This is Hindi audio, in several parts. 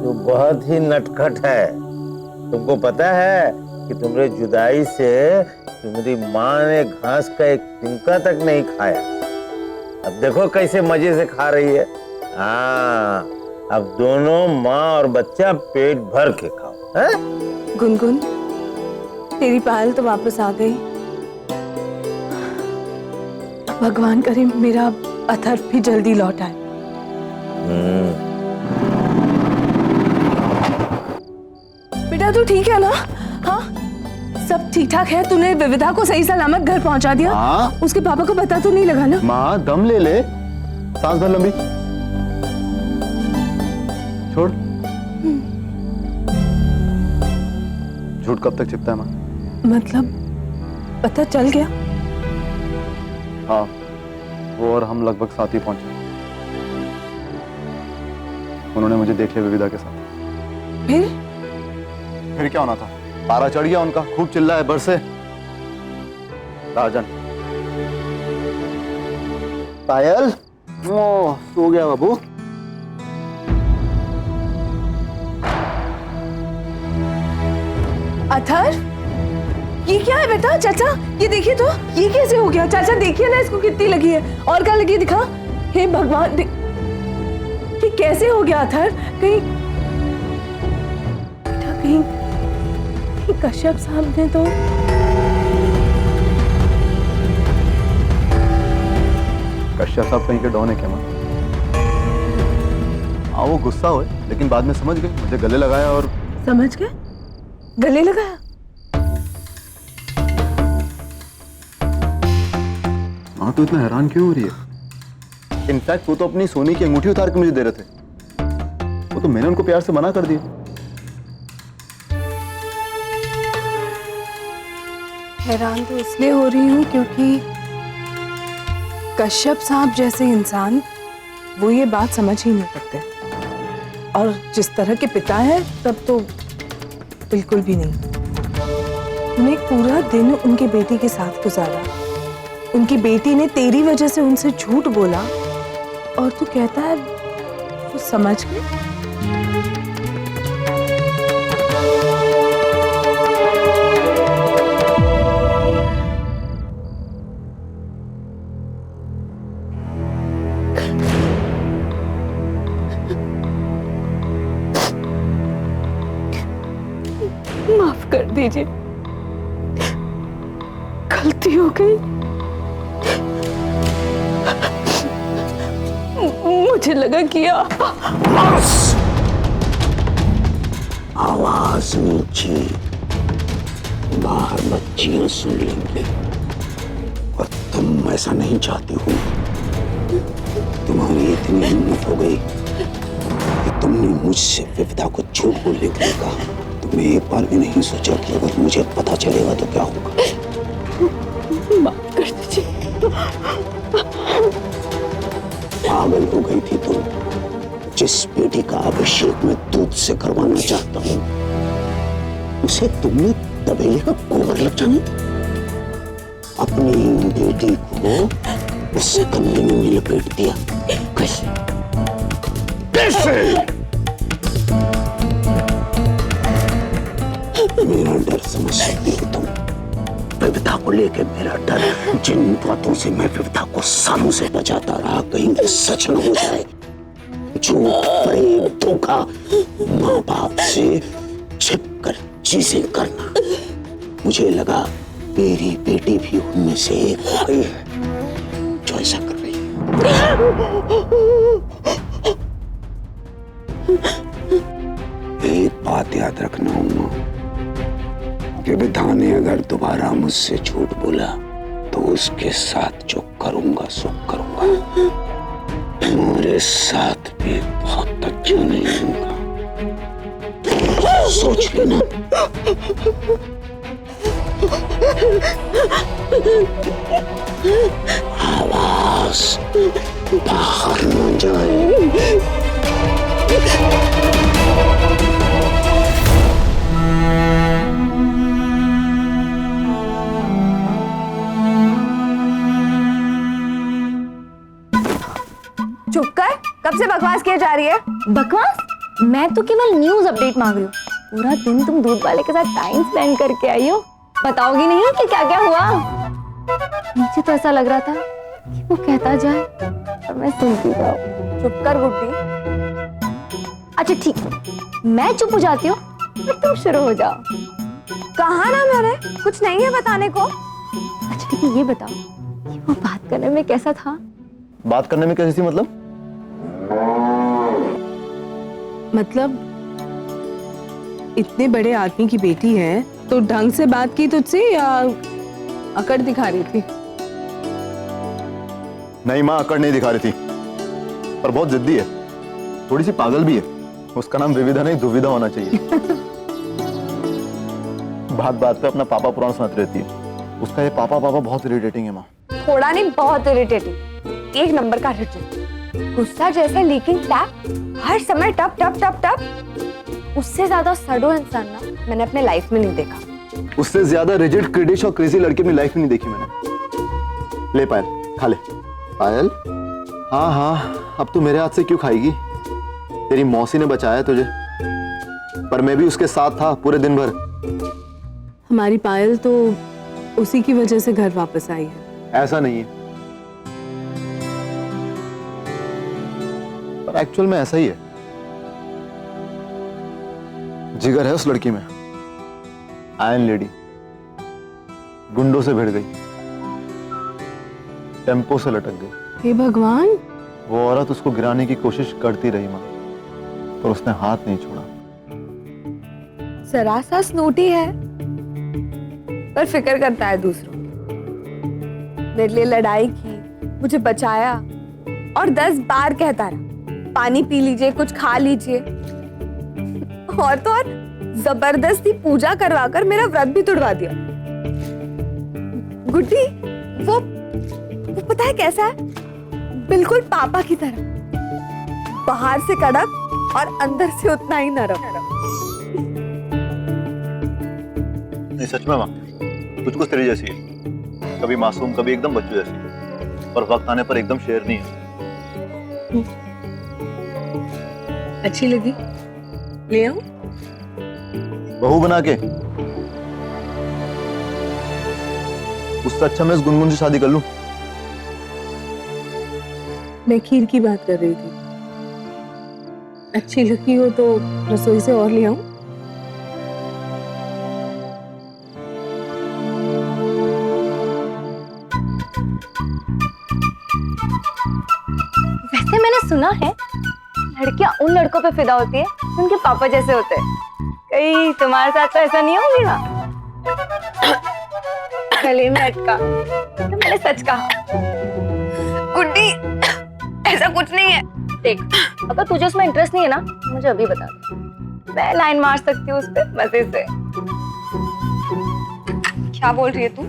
तू बहुत ही नटखट है। तुमको पता है कि तुम्हारी जुदाई से तुम्हारी माँ ने घास का एक तिनका तक नहीं खाया। अब देखो कैसे मजे से खा रही है। हाँ, अब दोनों माँ और बच्चा पेट भर के खाओ। है? गुनगुन, तेरी पायल तो वापस आ गई। भगवान करे मेरा अथर्व भी जल्दी लौट आए। बेटा तू ठीक है ना? हाँ, सब ठीक ठाक है? तूने विविधा को सही सलामत घर पहुंचा दिया? हाँ। उसके पापा को पता तो नहीं लगा ना? माँ दम ले ले, सांस भर लंबी। छोड़। झूठ कब तक छिपता है माँ? मतलब पता चल गया? हाँ, वो और हम लगभग साथ ही पहुंचे। उन्होंने मुझे देख लिया विविधा के साथ। फिर क्या होना था? पारा चढ़ गया उनका, खूब चिल्लाए बरसे। राजन, पायल, ओ सो गया बाबू। अथर्व, ये क्या है बेटा? चाचा ये देखिए तो, ये कैसे हो गया? चाचा देखिए ना इसको कितनी लगी है। और क्या लगी दिखा। हे भगवान, ये कैसे हो गया अथर्व? कहीं बेटा कहीं कश्यप साहब ने तो। कश्यप साहब कहीं के डॉन है क्या माँ? हाँ वो गुस्सा हुए, लेकिन बाद में समझ गए, मुझे गले लगाया और। समझ गए? गले लगाया? हाँ तो इतना हैरान क्यों हो रही है? इनफैक्ट वो तो अपनी सोने की अंगूठी उतार के मुझे दे रहे थे। वो तो मैंने उनको प्यार से मना कर दिया। हैरान तो इसलिए हो रही हूँ क्योंकि कश्यप साहब जैसे इंसान वो ये बात समझ ही नहीं सकते, और जिस तरह के पिता हैं तब तो बिल्कुल भी नहीं। उन्हें पूरा दिन उनकी बेटी के साथ गुजारा, उनकी बेटी ने तेरी वजह से उनसे झूठ बोला, और तू कहता है वो समझ गए? माफ कर दीजिए, गलती हो गई। मुझे लगा कि आवाज नीचे, बाहर बच्चियां सुन लेंगे, और तुम ऐसा नहीं चाहती हो। तुम्हारी इतनी हिम्मत हो गई कि तुमने मुझसे विविधा को झूठ बोलने के लिए कहा। तुमने एक बार भी नहीं सोचा कि अगर मुझे पता चलेगा तो क्या होगा। माफ कर दीजिए। पागल हो गई थी तुम। जिस बेटी का अभिषेक मैं दूध से करवाना चाहता हूँ, उसे तुमने तबेले का गोबर लग जाने। अपनी बेटी को उससे कमरे में लपेट दिया। कैसे? कैसे? मेरा डर समझ सकती हो तुम। विविधा को लेकर मेरा डर, जिन बातों से मैं विविधा को सालों से बचाता रहा, कहीं कि सच न हो जाए। झूठ, प्रेम, धोखा, माँ बाप से छिपकर चीजें करना। मुझे लगा मेरी बेटी भी उनमें से एक हो गई है जो ऐसा कर रही है। एक बात याद रखना उम्मा, कि विविधा ने अगर दोबारा मुझसे झूठ बोला तो उसके साथ जो करूंगा सो करूंगा। तुम्हारे साथ भी बहुत अच्छा नहीं होगा, सोच लेना। आवाज बाहर न जाए। चुप कर, कब से बकवास किया किए जा रही है? बकवास। मैं तो केवल न्यूज अपडेट मांग रही हूँ। पूरा दिन तुम दूध वाले के साथ टाइम स्पेंड करके आई हो, बताओगी नहीं कि क्या क्या हुआ? मुझे तो ऐसा लग रहा था कि वो कहता जाए और मैं सुनती जाऊँ। चुप कर गुड्डी। अच्छा ठीक है, मैं चुप हो जाती हूँ और तुम शुरू हो जाओ। कहा ना मैंने, कुछ नहीं है बताने को। अच्छा ठीक है, ये बताओ कि वो बात करने में कैसा था? बात करने में कैसी थी मतलब? इतने बड़े आदमी की बेटी है तो ढंग से बात की तुझसे या अकड़ दिखा रही थी? नहीं माँ, अकड़ नहीं दिखा रही थी, पर बहुत जिद्दी है, थोड़ी सी पागल भी है। उसका नाम विविधा नहीं दुविधा होना चाहिए। बात बात पे अपना पापा पुराण सुनाती रहती है। उसका ये पापा पापा बहुत इरिटेटिंग है माँ। थोड़ा नहीं, बहुत इरिटेटिंग, एक नंबर का इरिटेटिंग। गुस्सा जैसा लीकिंग टैप, हर समय टप टप टप टप। उससे ज्यादा सड़ो इंसान ना मैंने अपने लाइफ में नहीं देखा। उससे ज्यादा रिजिड, क्रिडिश और क्रेजी लड़की अपनी लाइफ में नहीं देखी मैंने। ले पायल, खा ले। पायल, हाँ हाँ, अब तू मेरे हाथ से क्यों खाएगी? तेरी मौसी ने बचाया तुझे, पर मैं भी उसके साथ था पूरे दिन भर। हमारी पायल तो उसी की वजह से घर वापस आई है। ऐसा नहीं है, पर एक्चुअल में ऐसा ही है। जिगर है उस लड़की में। आयरन लेडी गुंडों से भिड़ गई, टेम्पो से लटक गई। हे भगवान! वो औरत उसको गिराने की कोशिश करती रही मां, पर उसने हाथ नहीं छोड़ा। जरा सा स्नूटी है पर फिक्र करता है दूसरों की। मेरे लिए लड़ाई की, मुझे बचाया और 10 बार कहता रहा पानी पी लीजिए, कुछ खा लीजिए। और तो और जबरदस्ती पूजा करवा कर मेरा व्रत भी तुड़वा दिया। गुड्डी वो पता है कैसा है? बिल्कुल पापा की तरह, बाहर से कड़क और अंदर से उतना ही नरम। नहीं सच में मां, कुछ कुछ तेरी जैसी है, कभी मासूम कभी एकदम बच्चों जैसी, और वक्त आने पर एकदम शेरनी है। अच्छी लगी? ले आऊं? बहू बना के उससे अच्छा मैं इस गुनगुन से शादी कर लूं। मैं खीर की बात कर रही थी। अच्छी लगी हो तो रसोई से और ले आऊं? वैसे मैंने सुना है लड़कियां उन लड़कों पे फिदा होती है जो उनके पापा जैसे होते हैं। कहीं तुम्हारे साथ तो ऐसा नहीं होगी ना? गले में अटका तो मैंने सच कहा। गुड्डी ऐसा कुछ नहीं है। देख, अगर तुझे उसमें इंटरेस्ट नहीं है ना, मुझे अभी बता दे, मैं लाइन मार सकती हूँ उस पे मजे से। क्या बोल रही है तू?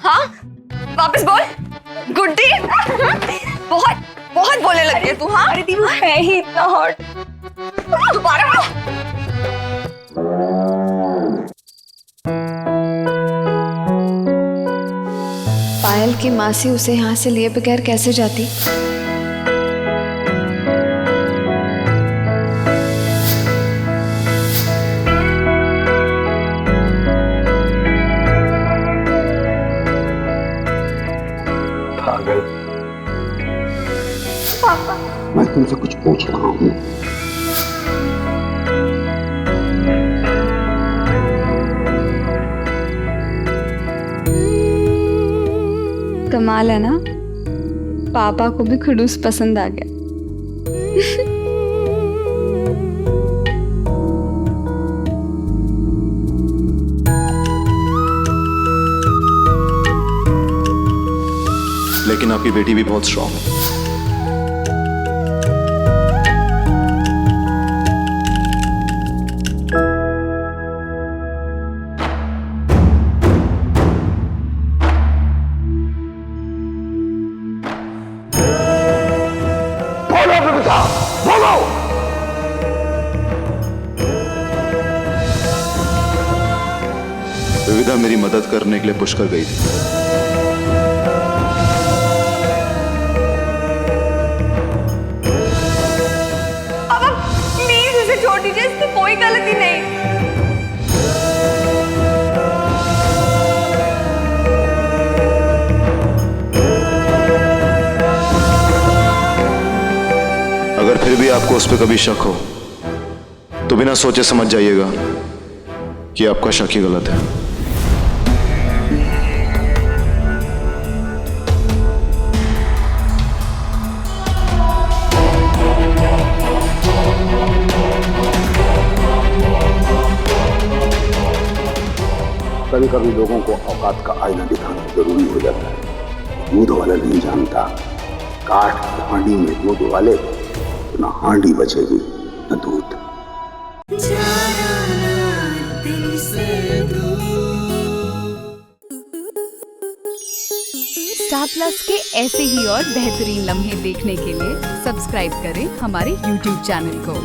हाँ वापस बोल। गुड्डी बहुत बहुत बोलने लगी है तू। हाँ अरे दी, वो है ही इतना हॉट। दोबारा बोलो। पायल की मासी उसे यहाँ से लिए बगैर कैसे जाती? पागल। मैं तुमसे कुछ पूछ रहा हूँ। कमाल है ना, पापा को भी खड़ूस पसंद आ गया। लेकिन आपकी बेटी भी बहुत स्ट्रांग है। विविधा मेरी मदद करने के लिए पुष्कर गई थी। छोड़ दीजिए, इसकी कोई गलती नहीं। अगर फिर भी आपको उस पर कभी शक हो तो बिना सोचे समझ जाइएगा कि आपका शक ही गलत है। कभी कभी लोगों को औकात का आईना दिखाना जरूरी हो जाता है। दूध वाला नहीं जानता काठ की हांडी में दूध वाले तो ना हांडी बचेगी न दूध। स्टार प्लस के ऐसे ही और बेहतरीन लम्हे देखने के लिए सब्सक्राइब करें हमारे YouTube चैनल को।